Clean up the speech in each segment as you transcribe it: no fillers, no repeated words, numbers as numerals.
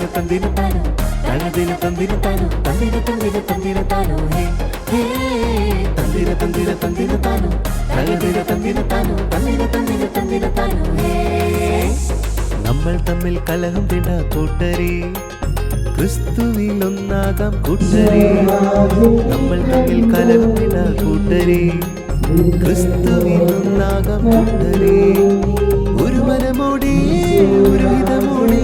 തന്തിരത്താനോ തകതിര തന്തിരത്താനോ തന്തിരത്താനോ ഹേ ഹേ തന്തിരത്താനോ തകതിര തന്തിരത്താനോ ഹേ. നമ്മൾ തമ്മിൽ കലഹം വേണ്ട കൂട്ടരേ, ക്രിസ്തുവിൽ ഒന്നാകാം കൂട്ടരേ. നമ്മൾ തമ്മിൽ കലഹം വേണ്ട കൂട്ടരേ, ക്രിസ്തുവിൽ ഒന്നാകാം കൂട്ടരേ. ഒരു മനമോടെ ഒരു വിധമോടെ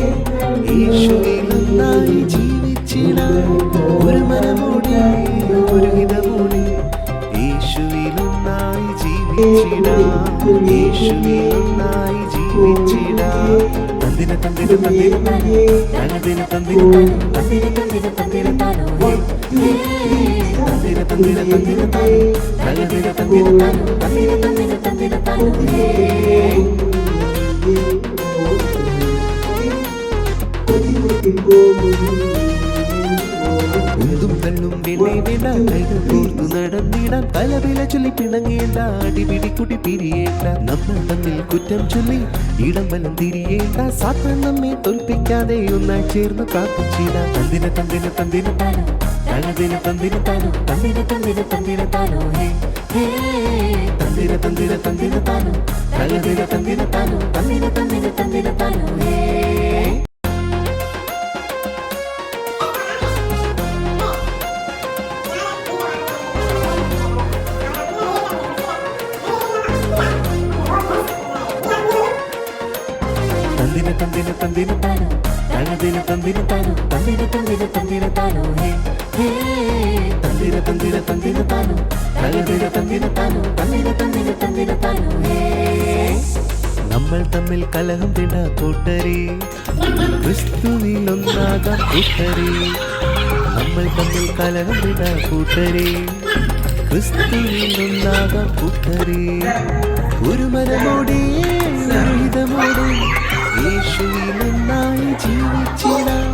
യേശുവിൽ ഒന്നായി ജീവിച്ചിടാം. ഒരു മനമോടെ ഒരു വിധമോടെ യേശുവിൽ ഒന്നായി ജീവിച്ചിടാം. യേശുവിൽ ഒന്നായി ജീവിച്ചിടാം. തന്തിര തന്തിരത്താനോ തകതിര തന്തിരത്താനോ ഹേ തന്തിര തന്തിരത്താനോ തകതിര തന്തിരത്താനോ ഹേ. ഉന്തും കണ്ണും വേണ്ടേ വേണ്ട, കൈകൾ കോർത്തു നടന്നിടാം. കലവില ചൊല്ലി പിണങ്ങേണ്ട, അടിപിടി കുടി പിരിയേണ്ട. നമ്മൾ തമ്മിൽ കുറ്റം ചൊല്ലി ഇടം വലം തിരിയേണ്ട. സാത്താൻ നമ്മെ തോൽപ്പിക്കാതെ ഒന്നായി ചേർന്ന് പ്രാർത്ഥിച്ചിടാം. തന്തിരത്താനോ തകതിര തന്തിരത്താനോ ഹേ ഹേ തന്തിരത്താനോ തകതിര തന്തിരത്താനോ ഹേ. തന്തിരത്താനോ തകതിര തന്തിരത്താനോ ഹേ ഹേ തന്തിരത്താനോ തകതിര തന്തിരത്താനോ ഹേ. നമ്മൾ തമ്മിൽ കലഹം വേണ്ട കൂട്ടരേ, ക്രിസ്തുവിൽ ഒന്നാകാം കൂട്ടരേ. നമ്മൾ തമ്മിൽ കലഹം വേണ്ട കൂട്ടരേ, ക്രിസ്തുവിൽ ഒന്നാകാം കൂട്ടരേ. ഒരു മനമോടെ ഒരു ഹിതമോടെ യേശുവിൽ ഒന്നായി ജീവിച്ചിടാം.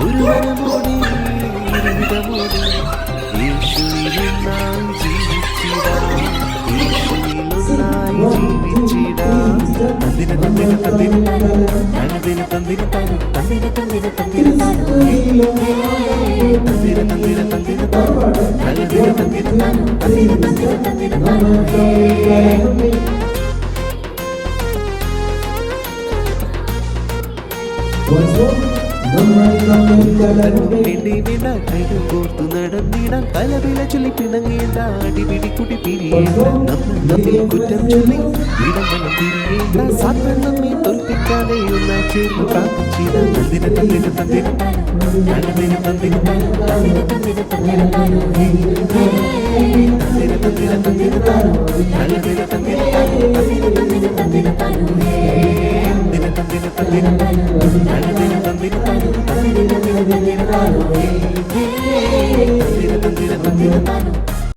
ഒരു മനമോടെ ഒരു ഹിതമോടെ യേശുവിൽ ഒന്നായി ജീവിച്ചിടാം. യേശുവിൽ ഒന്നായി ജീവിച്ചിടാം. തന്തിരത്താനോ കൈകൾ കോർത്തു നടന്നിടാം. കലവില ചൊല്ലി പിണങ്ങേണ്ട, അടിപിടി കുടി പിരിയേണ്ട. നമ്മൾ തമ്മിൽ കുറ്റം ചൊല്ലി ഇടം വലം തിരിയേണ്ട. സാത്താൻ നമ്മെ തോൽപ്പിക്കാതെ ഒന്നായി ചേർന്ന് പ്രാർത്ഥിച്ചിടാം. തന്തിരത്താനോ ഹേ ഹേ തന്തിരത്താനോ തന്തിരത്താനോ ഹേ ഹേ